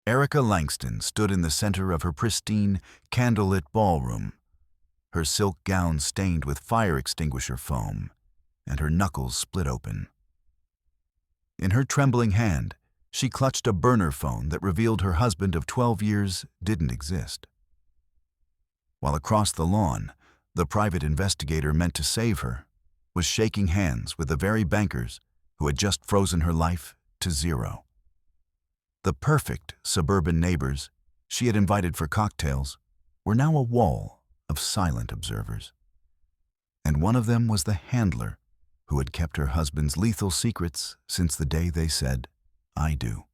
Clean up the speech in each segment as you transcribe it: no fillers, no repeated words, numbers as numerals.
Erica Langston stood in the center of her pristine, candlelit ballroom, her silk gown stained with fire extinguisher foam, and her knuckles split open. In her trembling hand, she clutched a burner phone that revealed her husband of 12 years didn't exist. While across the lawn, the private investigator meant to save her was shaking hands with the very bankers who had just frozen her life to zero. The perfect suburban neighbors she had invited for cocktails were now a wall of silent observers. And one of them was the handler who had kept her husband's lethal secrets since the day they said, "I do."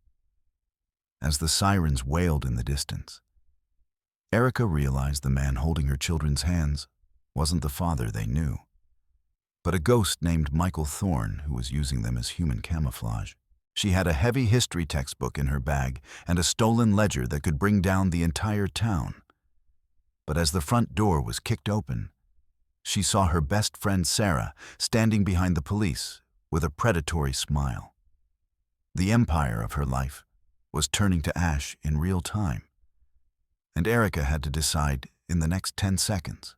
As the sirens wailed in the distance, Erica realized the man holding her children's hands wasn't the father they knew, but a ghost named Michael Thorne who was using them as human camouflage. She had a heavy history textbook in her bag and a stolen ledger that could bring down the entire town. But as the front door was kicked open, she saw her best friend Sarah standing behind the police with a predatory smile. The empire of her life was turning to ash in real time, and Erica had to decide in the next 10 seconds.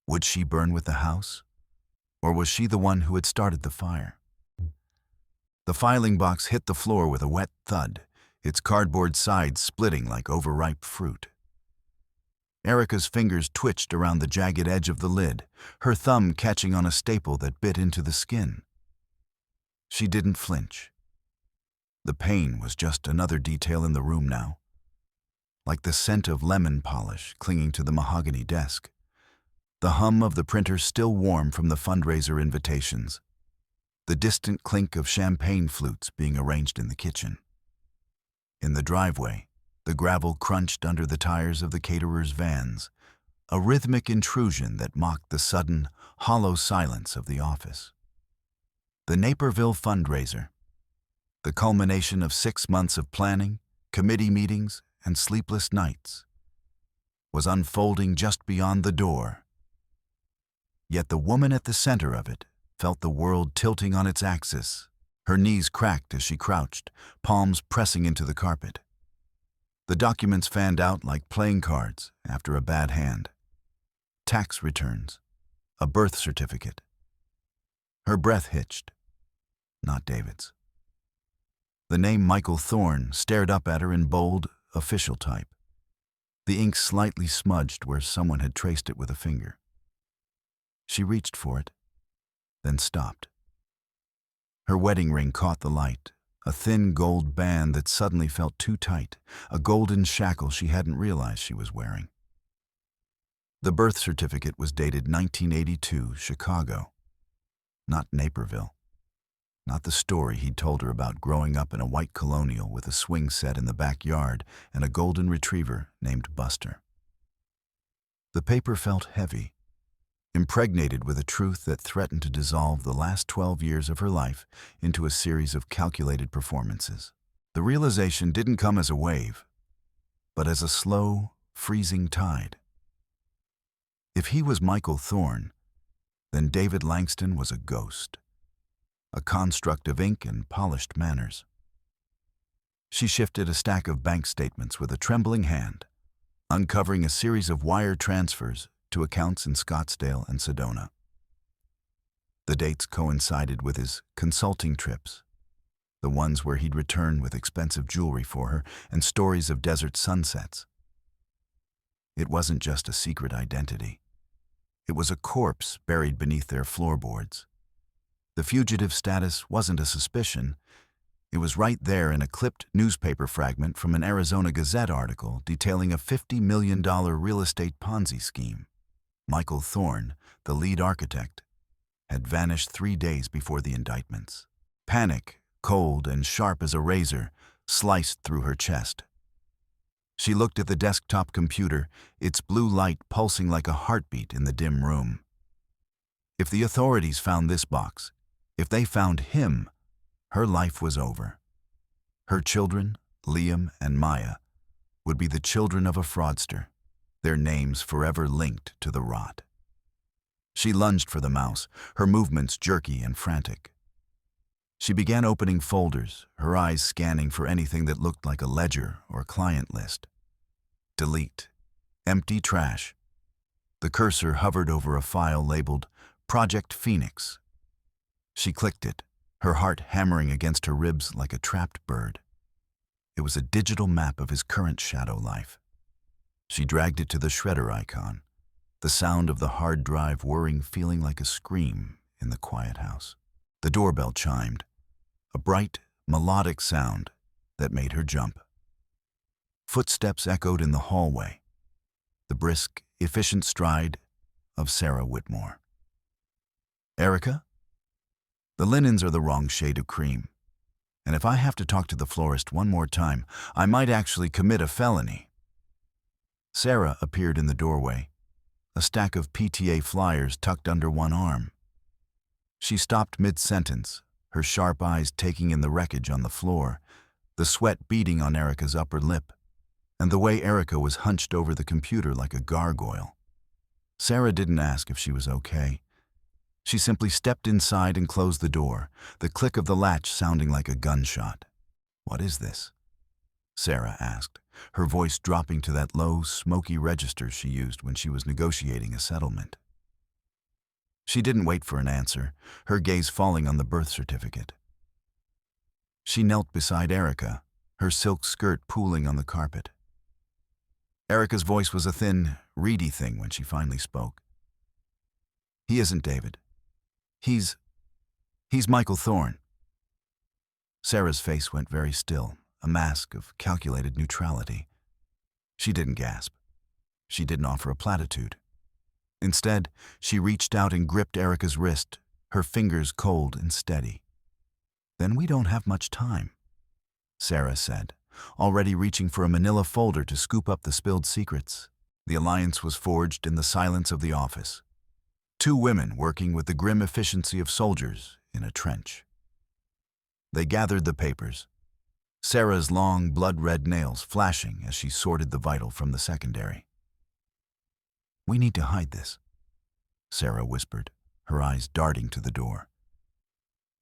Would she burn with the house, or was she the one who had started the fire? The filing box hit the floor with a wet thud, its cardboard sides splitting like overripe fruit. Erica's fingers twitched around the jagged edge of the lid, her thumb catching on a staple that bit into the skin. She didn't flinch. The pain was just another detail in the room now, like the scent of lemon polish clinging to the mahogany desk, the hum of the printer still warm from the fundraiser invitations, the distant clink of champagne flutes being arranged in the kitchen. In the driveway, the gravel crunched under the tires of the caterers' vans, a rhythmic intrusion that mocked the sudden, hollow silence of the office. The Naperville fundraiser, the culmination of 6 months of planning, committee meetings, and sleepless nights, was unfolding just beyond the door. Yet the woman at the center of it felt the world tilting on its axis. Her knees cracked as she crouched, palms pressing into the carpet. The documents fanned out like playing cards after a bad hand. Tax returns, a birth certificate. Her breath hitched, not David's. The name Michael Thorne stared up at her in bold, official type, the ink slightly smudged where someone had traced it with a finger. She reached for it, then stopped. Her wedding ring caught the light, a thin gold band that suddenly felt too tight, a golden shackle she hadn't realized she was wearing. The birth certificate was dated 1982, Chicago, not Naperville. Not the story he'd told her about growing up in a white colonial with a swing set in the backyard and a golden retriever named Buster. The paper felt heavy, impregnated with a truth that threatened to dissolve the last 12 years of her life into a series of calculated performances. The realization didn't come as a wave, but as a slow, freezing tide. If he was Michael Thorne, then David Langston was a ghost, a construct of ink and polished manners. She shifted a stack of bank statements with a trembling hand, uncovering a series of wire transfers to accounts in Scottsdale and Sedona. The dates coincided with his consulting trips, the ones where he'd return with expensive jewelry for her and stories of desert sunsets. It wasn't just a secret identity. It was a corpse buried beneath their floorboards. The fugitive status wasn't a suspicion. It was right there in a clipped newspaper fragment from an Arizona Gazette article detailing a $50 million real estate Ponzi scheme. Michael Thorne, the lead architect, had vanished 3 days before the indictments. Panic, cold and sharp as a razor, sliced through her chest. She looked at the desktop computer, its blue light pulsing like a heartbeat in the dim room. If the authorities found this box, if they found him, her life was over. Her children, Liam and Maya, would be the children of a fraudster, their names forever linked to the rot. She lunged for the mouse, her movements jerky and frantic. She began opening folders, her eyes scanning for anything that looked like a ledger or client list. Delete. Empty trash. The cursor hovered over a file labeled Project Phoenix. She clicked it, her heart hammering against her ribs like a trapped bird. It was a digital map of his current shadow life. She dragged it to the shredder icon, the sound of the hard drive whirring feeling like a scream in the quiet house. The doorbell chimed, a bright, melodic sound that made her jump. Footsteps echoed in the hallway, the brisk, efficient stride of Sarah Whitmore. "Erica? The linens are the wrong shade of cream, and if I have to talk to the florist one more time, I might actually commit a felony." Sarah appeared in the doorway, a stack of PTA flyers tucked under one arm. She stopped mid-sentence, her sharp eyes taking in the wreckage on the floor, the sweat beading on Erica's upper lip, and the way Erica was hunched over the computer like a gargoyle. Sarah didn't ask if she was okay. She simply stepped inside and closed the door, the click of the latch sounding like a gunshot. "What is this?" Sarah asked, her voice dropping to that low, smoky register she used when she was negotiating a settlement. She didn't wait for an answer, her gaze falling on the birth certificate. She knelt beside Erica, her silk skirt pooling on the carpet. Erica's voice was a thin, reedy thing when she finally spoke. "He isn't David. He's Michael Thorne." Sarah's face went very still, a mask of calculated neutrality. She didn't gasp. She didn't offer a platitude. Instead, she reached out and gripped Erica's wrist, her fingers cold and steady. "Then we don't have much time," Sarah said, already reaching for a manila folder to scoop up the spilled secrets. The alliance was forged in the silence of the office. Two women working with the grim efficiency of soldiers in a trench. They gathered the papers, Sarah's long, blood-red nails flashing as she sorted the vital from the secondary. "We need to hide this," Sarah whispered, her eyes darting to the door.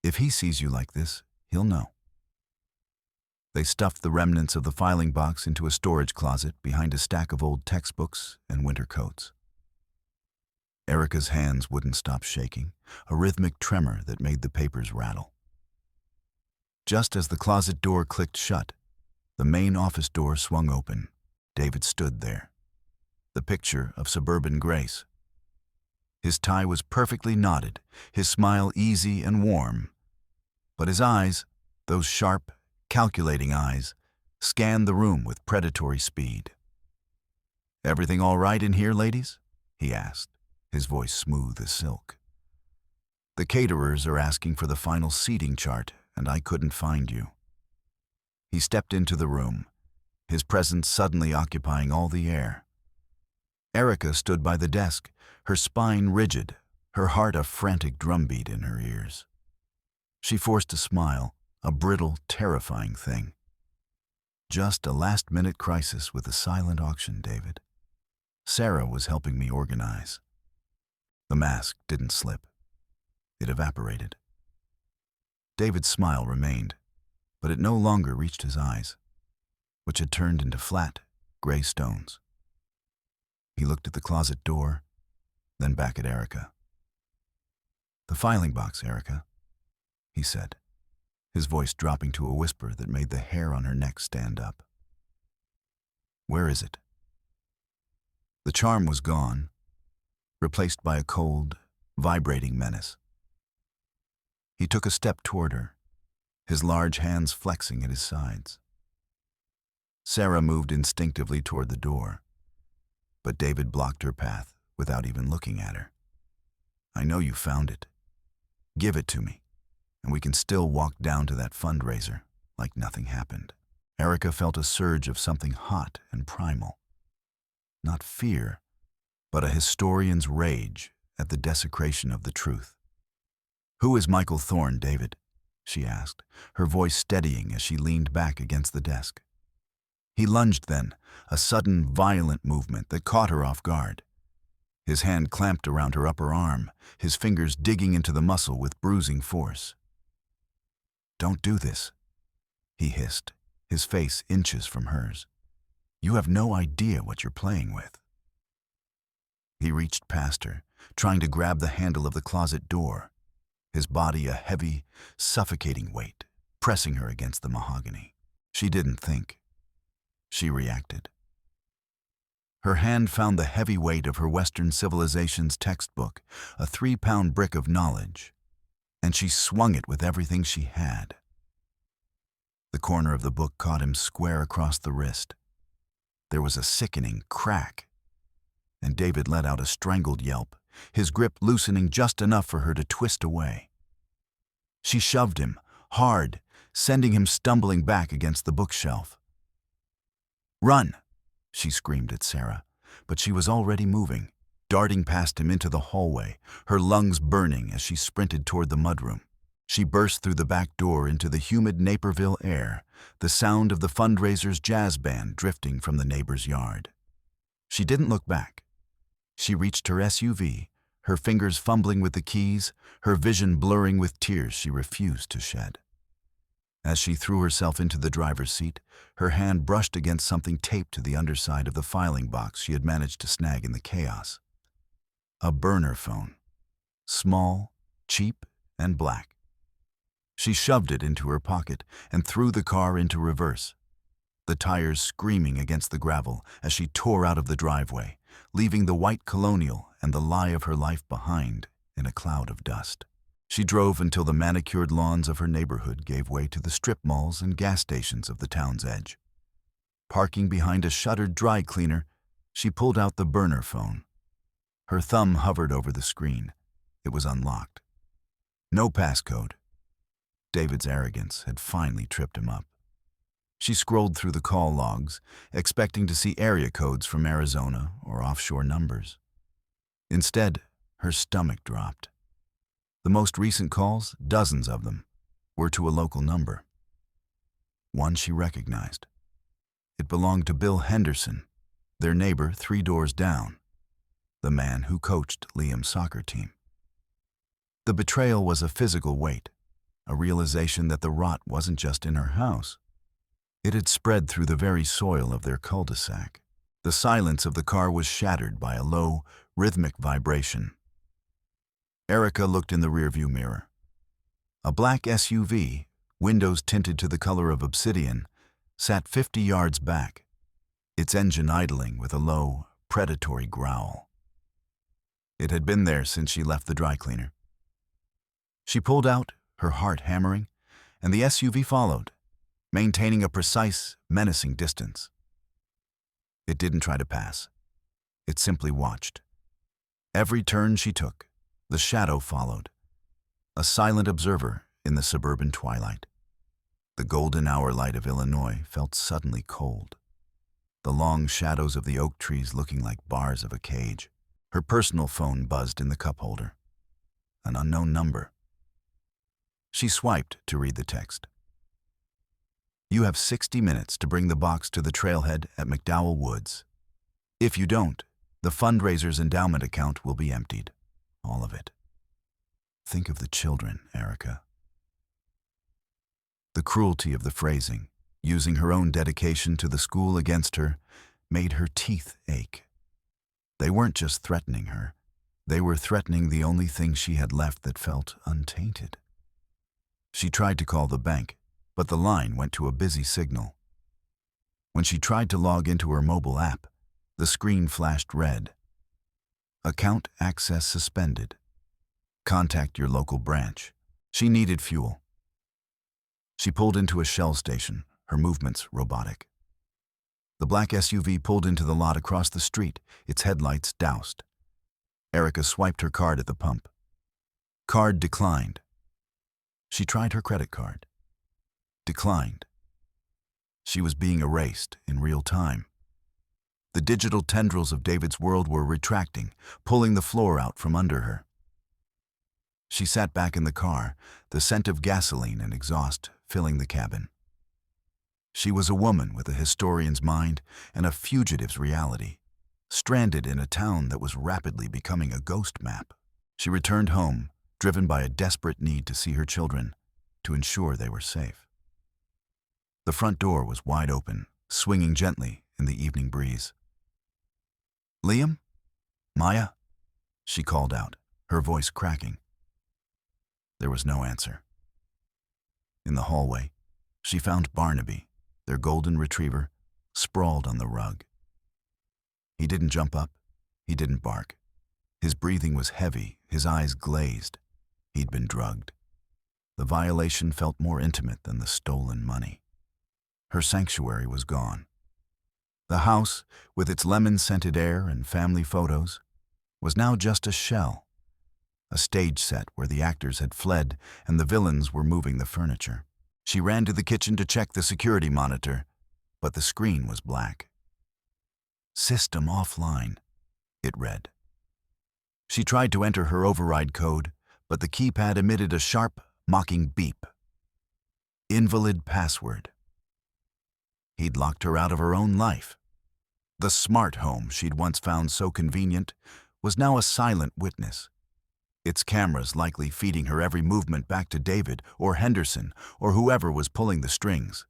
"If he sees you like this, he'll know." They stuffed the remnants of the filing box into a storage closet behind a stack of old textbooks and winter coats. Erica's hands wouldn't stop shaking, a rhythmic tremor that made the papers rattle. Just as the closet door clicked shut, the main office door swung open. David stood there, the picture of suburban grace. His tie was perfectly knotted, his smile easy and warm. But his eyes, those sharp, calculating eyes, scanned the room with predatory speed. "Everything all right in here, ladies?" he asked, his voice smooth as silk. "The caterers are asking for the final seating chart, and I couldn't find you." He stepped into the room, his presence suddenly occupying all the air. Erica stood by the desk, her spine rigid, her heart a frantic drumbeat in her ears. She forced a smile, a brittle, terrifying thing. "Just a last-minute crisis with a silent auction, David. Sarah was helping me organize." The mask didn't slip. It evaporated. David's smile remained, but it no longer reached his eyes, which had turned into flat, gray stones. He looked at the closet door, then back at Erica. "The filing box, Erica," he said, his voice dropping to a whisper that made the hair on her neck stand up. "Where is it?" The charm was gone, replaced by a cold, vibrating menace. He took a step toward her, his large hands flexing at his sides. Sarah moved instinctively toward the door, but David blocked her path without even looking at her. "I know you found it. Give it to me, and we can still walk down to that fundraiser like nothing happened." Erica felt a surge of something hot and primal. Not fear, but a historian's rage at the desecration of the truth. "Who is Michael Thorne, David?" she asked, her voice steadying as she leaned back against the desk. He lunged then, a sudden, violent movement that caught her off guard. His hand clamped around her upper arm, his fingers digging into the muscle with bruising force. "Don't do this," he hissed, his face inches from hers. "You have no idea what you're playing with." He reached past her, trying to grab the handle of the closet door, his body a heavy, suffocating weight, pressing her against the mahogany. She didn't think. She reacted. Her hand found the heavy weight of her Western civilization's textbook, a 3-pound brick of knowledge, and she swung it with everything she had. The corner of the book caught him square across the wrist. There was a sickening crack, and David let out a strangled yelp, his grip loosening just enough for her to twist away. She shoved him, hard, sending him stumbling back against the bookshelf. "Run!" she screamed at Sarah, but she was already moving, darting past him into the hallway, her lungs burning as she sprinted toward the mudroom. She burst through the back door into the humid Naperville air, the sound of the fundraiser's jazz band drifting from the neighbor's yard. She didn't look back. She reached her SUV, her fingers fumbling with the keys, her vision blurring with tears she refused to shed. As she threw herself into the driver's seat, her hand brushed against something taped to the underside of the filing box she had managed to snag in the chaos. A burner phone. Small, cheap, and black. She shoved it into her pocket and threw the car into reverse, the tires screaming against the gravel as she tore out of the driveway, leaving the white Colonial and the lie of her life behind in a cloud of dust. She drove until the manicured lawns of her neighborhood gave way to the strip malls and gas stations of the town's edge. Parking behind a shuttered dry cleaner, she pulled out the burner phone. Her thumb hovered over the screen. It was unlocked. No passcode. David's arrogance had finally tripped him up. She scrolled through the call logs, expecting to see area codes from Arizona or offshore numbers. Instead, her stomach dropped. The most recent calls, dozens of them, were to a local number. One she recognized. It belonged to Bill Henderson, their neighbor 3 doors down, the man who coached Liam's soccer team. The betrayal was a physical weight, a realization that the rot wasn't just in her house. It had spread through the very soil of their cul-de-sac. The silence of the car was shattered by a low, rhythmic vibration. Erica looked in the rearview mirror. A black SUV, windows tinted to the color of obsidian, sat 50 yards back, its engine idling with a low, predatory growl. It had been there since she left the dry cleaner. She pulled out, her heart hammering, and the SUV followed, maintaining a precise, menacing distance. It didn't try to pass. It simply watched. Every turn she took, the shadow followed, a silent observer in the suburban twilight. The golden hour light of Illinois felt suddenly cold, the long shadows of the oak trees looking like bars of a cage. Her personal phone buzzed in the cup holder. An unknown number. She swiped to read the text. "You have 60 minutes to bring the box to the trailhead at McDowell Woods. If you don't, the fundraiser's endowment account will be emptied. All of it." Think of the children, Erica. The cruelty of the phrasing, using her own dedication to the school against her, made her teeth ache. They weren't just threatening her. They were threatening the only thing she had left that felt untainted. She tried to call the bank, but the line went to a busy signal. When she tried to log into her mobile app, the screen flashed red. Account access suspended. Contact your local branch. She needed fuel. She pulled into a Shell station, her movements robotic. The black SUV pulled into the lot across the street, its headlights doused. Erica swiped her card at the pump. Card declined. She tried her credit card. Declined. She was being erased in real time. The digital tendrils of David's world were retracting, pulling the floor out from under her. She sat back in the car, the scent of gasoline and exhaust filling the cabin. She was a woman with a historian's mind and a fugitive's reality, stranded in a town that was rapidly becoming a ghost map. She returned home, driven by a desperate need to see her children, to ensure they were safe. The front door was wide open, swinging gently in the evening breeze. "Liam? Maya?" she called out, her voice cracking. There was no answer. In the hallway, she found Barnaby, their golden retriever, sprawled on the rug. He didn't jump up. He didn't bark. His breathing was heavy, his eyes glazed. He'd been drugged. The violation felt more intimate than the stolen money. Her sanctuary was gone. The house, with its lemon-scented air and family photos, was now just a shell, a stage set where the actors had fled and the villains were moving the furniture. She ran to the kitchen to check the security monitor, but the screen was black. "System offline," it read. She tried to enter her override code, but the keypad emitted a sharp, mocking beep. Invalid password. He'd locked her out of her own life. The smart home she'd once found so convenient was now a silent witness, its cameras likely feeding her every movement back to David or Henderson or whoever was pulling the strings.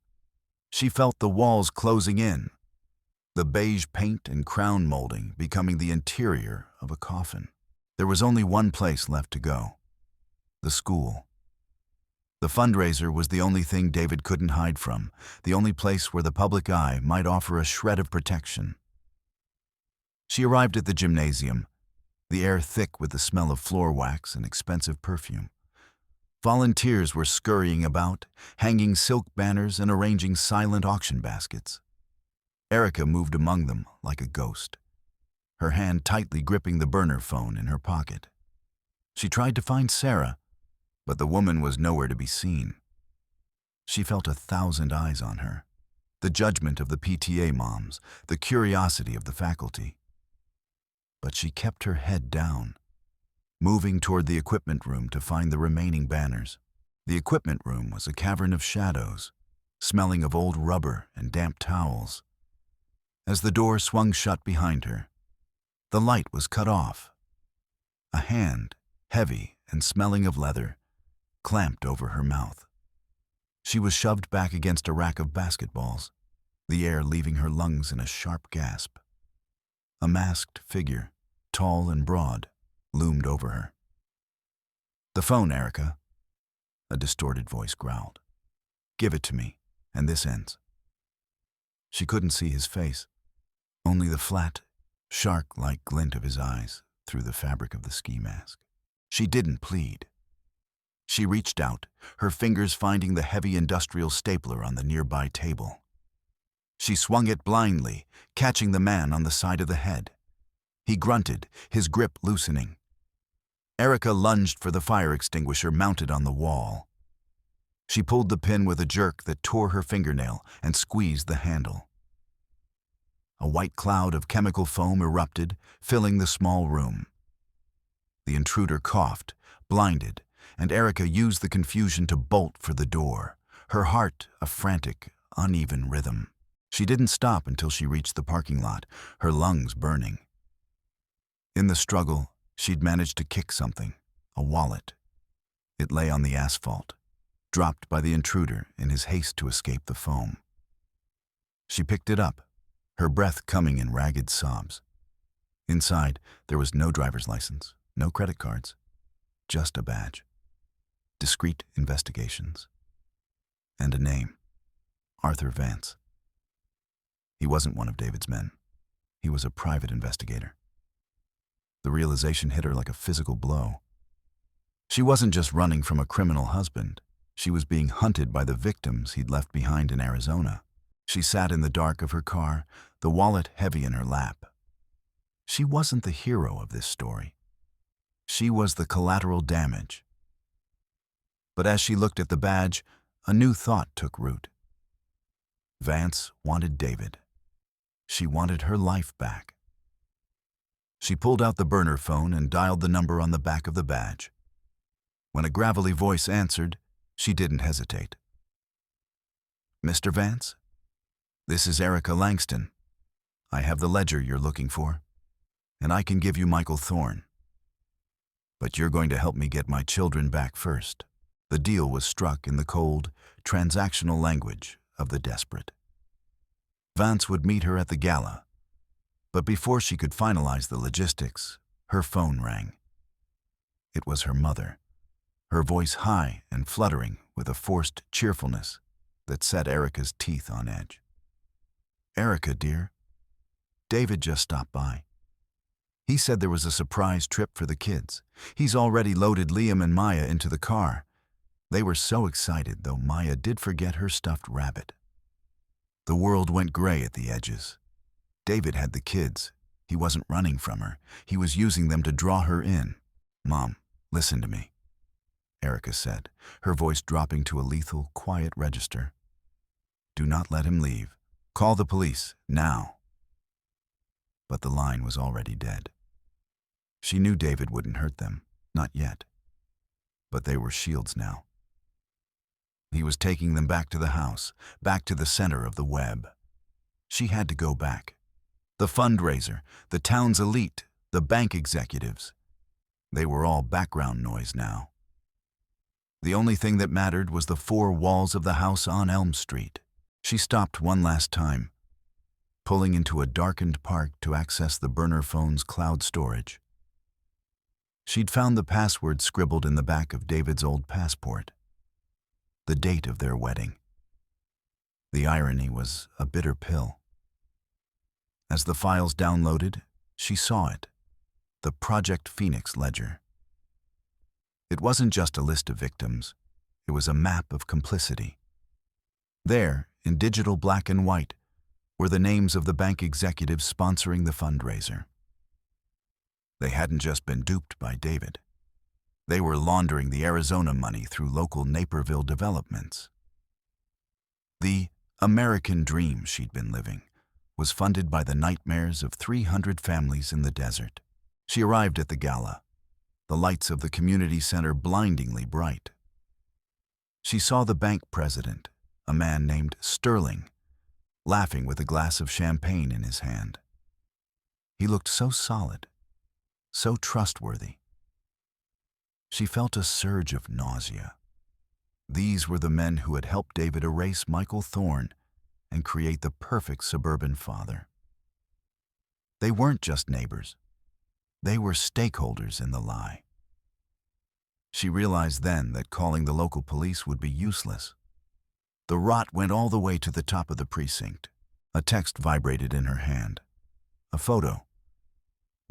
She felt the walls closing in, the beige paint and crown molding becoming the interior of a coffin. There was only one place left to go: the school. The fundraiser was the only thing David couldn't hide from, the only place where the public eye might offer a shred of protection. She arrived at the gymnasium, the air thick with the smell of floor wax and expensive perfume. Volunteers were scurrying about, hanging silk banners and arranging silent auction baskets. Erica moved among them like a ghost, her hand tightly gripping the burner phone in her pocket. She tried to find Sarah, but the woman was nowhere to be seen. She felt 1,000 eyes on her, the judgment of the PTA moms, the curiosity of the faculty. But she kept her head down, moving toward the equipment room to find the remaining banners. The equipment room was a cavern of shadows, smelling of old rubber and damp towels. As the door swung shut behind her, the light was cut off. A hand, heavy and smelling of leather, clamped over her mouth. She was shoved back against a rack of basketballs, the air leaving her lungs in a sharp gasp. A masked figure, tall and broad, loomed over her. "The phone, Erica," a distorted voice growled. "Give it to me, and this ends." She couldn't see his face, only the flat, shark-like glint of his eyes through the fabric of the ski mask. She didn't plead. She reached out, her fingers finding the heavy industrial stapler on the nearby table. She swung it blindly, catching the man on the side of the head. He grunted, his grip loosening. Erica lunged for the fire extinguisher mounted on the wall. She pulled the pin with a jerk that tore her fingernail and squeezed the handle. A white cloud of chemical foam erupted, filling the small room. The intruder coughed, blinded, and Erica used the confusion to bolt for the door, her heart a frantic, uneven rhythm. She didn't stop until she reached the parking lot, her lungs burning. In the struggle, she'd managed to kick something, a wallet. It lay on the asphalt, dropped by the intruder in his haste to escape the foam. She picked it up, her breath coming in ragged sobs. Inside, there was no driver's license, no credit cards, just a badge. Discreet investigations. And a name: Arthur Vance. He wasn't one of David's men. He was a private investigator. The realization hit her like a physical blow. She wasn't just running from a criminal husband. She was being hunted by the victims he'd left behind in Arizona. She sat in the dark of her car, the wallet heavy in her lap. She wasn't the hero of this story. She was the collateral damage. But as she looked at the badge, a new thought took root. Vance wanted David. She wanted her life back. She pulled out the burner phone and dialed the number on the back of the badge. When a gravelly voice answered, she didn't hesitate. "Mr. Vance? This is Erica Langston. I have the ledger you're looking for, and I can give you Michael Thorne. But you're going to help me get my children back first." The deal was struck in the cold, transactional language of the desperate. Vance would meet her at the gala, but before she could finalize the logistics, her phone rang. It was her mother, her voice high and fluttering with a forced cheerfulness that set Erica's teeth on edge. "Erica, dear, David just stopped by. He said there was a surprise trip for the kids. He's already loaded Liam and Maya into the car." They were so excited, though Maya did forget her stuffed rabbit. The world went gray at the edges. David had the kids. He wasn't running from her. He was using them to draw her in. "Mom, listen to me," Erica said, her voice dropping to a lethal, quiet register. "Do not let him leave. Call the police, now." But the line was already dead. She knew David wouldn't hurt them, not yet. But they were shields now. He was taking them back to the house, back to the center of the web. She had to go back. The fundraiser, the town's elite, the bank executives. They were all background noise now. The only thing that mattered was the four walls of the house on Elm Street. She stopped one last time, pulling into a darkened park to access the burner phone's cloud storage. She'd found the password scribbled in the back of David's old passport. The date of their wedding. The irony was a bitter pill. As the files downloaded, she saw it. The Project Phoenix ledger. It wasn't just a list of victims. It was a map of complicity. There, in digital black and white, were the names of the bank executives sponsoring the fundraiser. They hadn't just been duped by David. They were laundering the Arizona money through local Naperville developments. The American dream she'd been living was funded by the nightmares of 300 families in the desert. She arrived at the gala, the lights of the community center blindingly bright. She saw the bank president, a man named Sterling, laughing with a glass of champagne in his hand. He looked so solid, so trustworthy. She felt a surge of nausea. These were the men who had helped David erase Michael Thorne and create the perfect suburban father. They weren't just neighbors. They were stakeholders in the lie. She realized then that calling the local police would be useless. The rot went all the way to the top of the precinct. A text vibrated in her hand. A photo.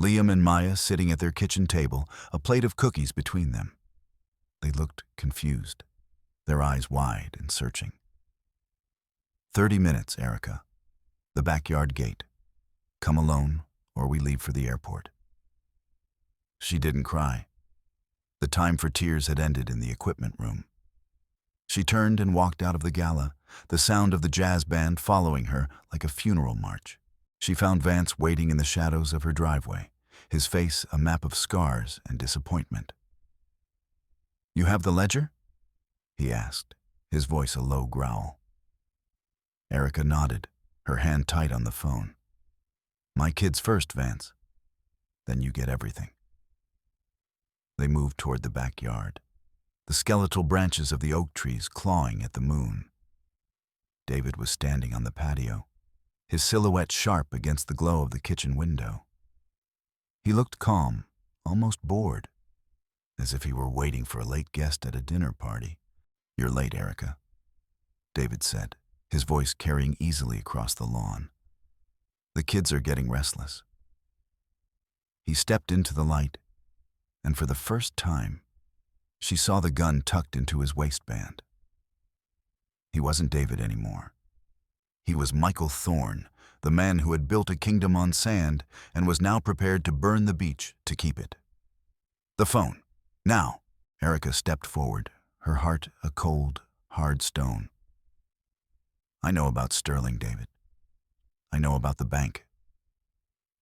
Liam and Maya sitting at their kitchen table, a plate of cookies between them. They looked confused, their eyes wide and searching. 30 minutes, Erica. The backyard gate. Come alone, or we leave for the airport. She didn't cry. The time for tears had ended in the equipment room. She turned and walked out of the gala, the sound of the jazz band following her like a funeral march. She found Vance waiting in the shadows of her driveway, his face a map of scars and disappointment. "You have the ledger?" he asked, his voice a low growl. Erica nodded, her hand tight on the phone. "My kids first, Vance. Then you get everything." They moved toward the backyard, the skeletal branches of the oak trees clawing at the moon. David was standing on the patio, his silhouette sharp against the glow of the kitchen window. He looked calm, almost bored, as if he were waiting for a late guest at a dinner party. "You're late, Erica," David said, his voice carrying easily across the lawn. "The kids are getting restless." He stepped into the light, and for the first time, she saw the gun tucked into his waistband. He wasn't David anymore. He was Michael Thorne, the man who had built a kingdom on sand and was now prepared to burn the beach to keep it. "The phone. Now." Erica stepped forward, her heart a cold, hard stone. "I know about Sterling, David. I know about the bank.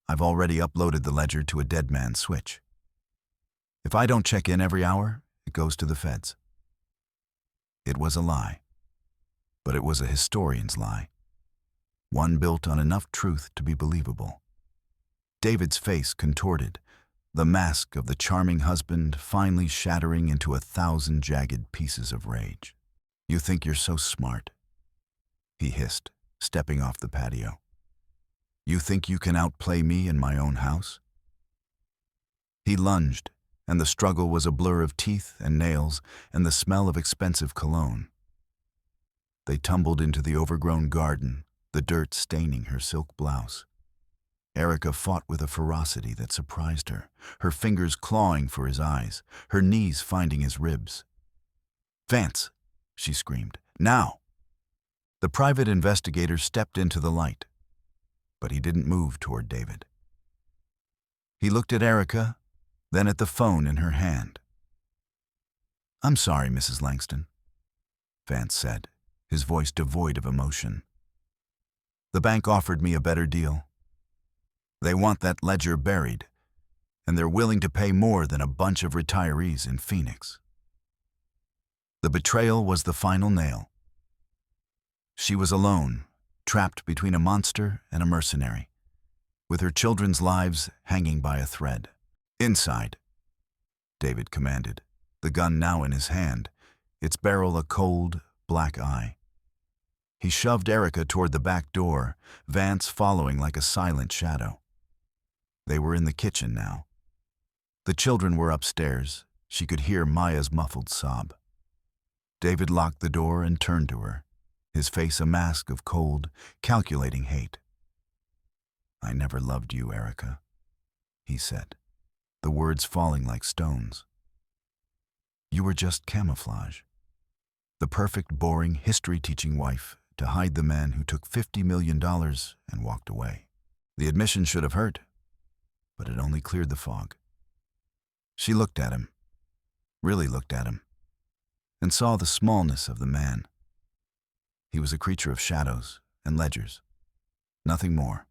I've already uploaded the ledger to a dead man's switch. If I don't check in every hour, it goes to the feds." It was a lie, but it was a historian's lie. One built on enough truth to be believable. David's face contorted, the mask of the charming husband finally shattering into 1,000 jagged pieces of rage. "You think you're so smart," he hissed, stepping off the patio. "You think you can outplay me in my own house?" He lunged, and the struggle was a blur of teeth and nails and the smell of expensive cologne. They tumbled into the overgrown garden, the dirt staining her silk blouse. Erica fought with a ferocity that surprised her, her fingers clawing for his eyes, her knees finding his ribs. "Vance!" she screamed. "Now!" The private investigator stepped into the light, but he didn't move toward David. He looked at Erica, then at the phone in her hand. "I'm sorry, Mrs. Langston," Vance said, his voice devoid of emotion. "The bank offered me a better deal. They want that ledger buried, and they're willing to pay more than a bunch of retirees in Phoenix." The betrayal was the final nail. She was alone, trapped between a monster and a mercenary, with her children's lives hanging by a thread. "Inside," David commanded, the gun now in his hand, its barrel a cold, black eye. He shoved Erica toward the back door, Vance following like a silent shadow. They were in the kitchen now. The children were upstairs. She could hear Maya's muffled sob. David locked the door and turned to her, his face a mask of cold, calculating hate. "I never loved you, Erica," he said, the words falling like stones. "You were just camouflage. The perfect, boring, history-teaching wife to hide the man who took $50 million and walked away. The admission should have hurt, but it only cleared the fog." She looked at him, really looked at him, and saw the smallness of the man. He was a creature of shadows and ledgers, nothing more.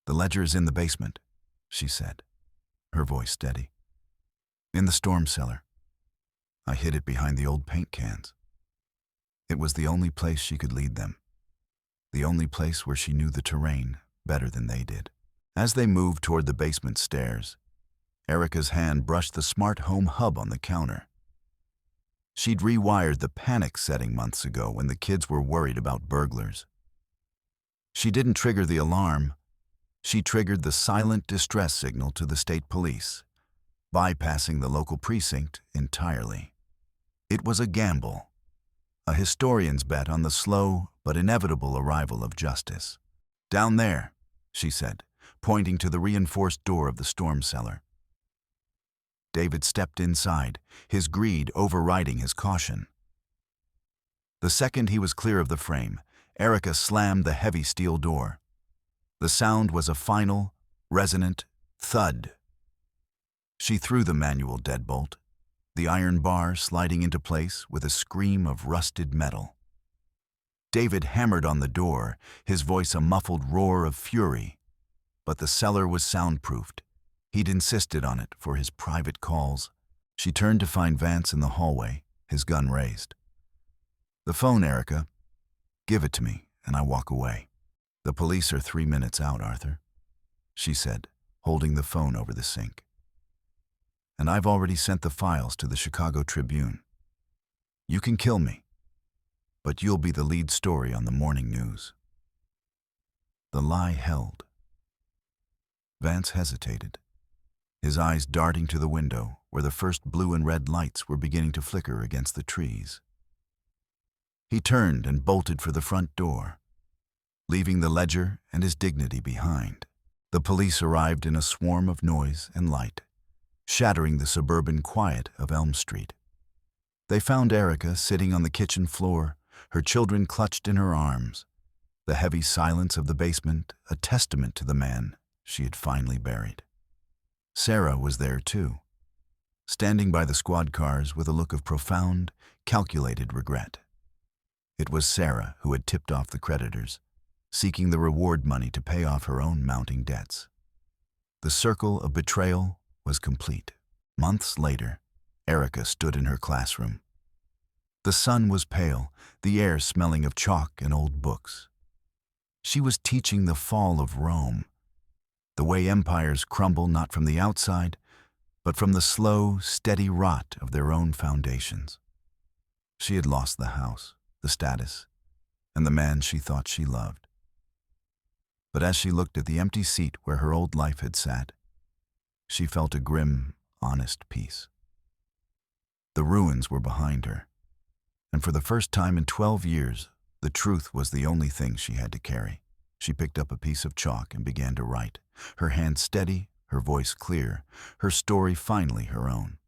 "The ledger is in the basement," she said, her voice steady. "In the storm cellar. I hid it behind the old paint cans." It was the only place she could lead them, the only place where she knew the terrain better than they did. As they moved toward the basement stairs, Erica's hand brushed the smart home hub on the counter. She'd rewired the panic setting months ago when the kids were worried about burglars. She didn't trigger the alarm. She triggered the silent distress signal to the state police, bypassing the local precinct entirely. It was a gamble, a historian's bet on the slow but inevitable arrival of justice. "Down there," she said, pointing to the reinforced door of the storm cellar. David stepped inside, his greed overriding his caution. The second he was clear of the frame, Erica slammed the heavy steel door. The sound was a final, resonant thud. She threw the manual deadbolt, the iron bar sliding into place with a scream of rusted metal. David hammered on the door, his voice a muffled roar of fury, but the cellar was soundproofed. He'd insisted on it for his private calls. She turned to find Vance in the hallway, his gun raised. "The phone, Erica. Give it to me, and I walk away." "The police are 3 minutes out, Arthur," she said, holding the phone over the sink. "And I've already sent the files to the Chicago Tribune. You can kill me, but you'll be the lead story on the morning news." The lie held. Vance hesitated, his eyes darting to the window where the first blue and red lights were beginning to flicker against the trees. He turned and bolted for the front door, leaving the ledger and his dignity behind. The police arrived in a swarm of noise and light, shattering the suburban quiet of Elm Street. They found Erica sitting on the kitchen floor, her children clutched in her arms, the heavy silence of the basement a testament to the man she had finally buried. Sarah was there too, standing by the squad cars with a look of profound, calculated regret. It was Sarah who had tipped off the creditors, seeking the reward money to pay off her own mounting debts. The circle of betrayal was complete. Months later, Erica stood in her classroom. The sun was pale, the air smelling of chalk and old books. She was teaching the fall of Rome, The way empires crumble not from the outside, but from the slow, steady rot of their own foundations. She had lost the house, the status, and the man she thought she loved. But as she looked at the empty seat where her old life had sat, she felt a grim, honest peace. The ruins were behind her, and for the first time in 12 years, the truth was the only thing she had to carry. She picked up a piece of chalk and began to write, her hand steady, her voice clear, her story finally her own.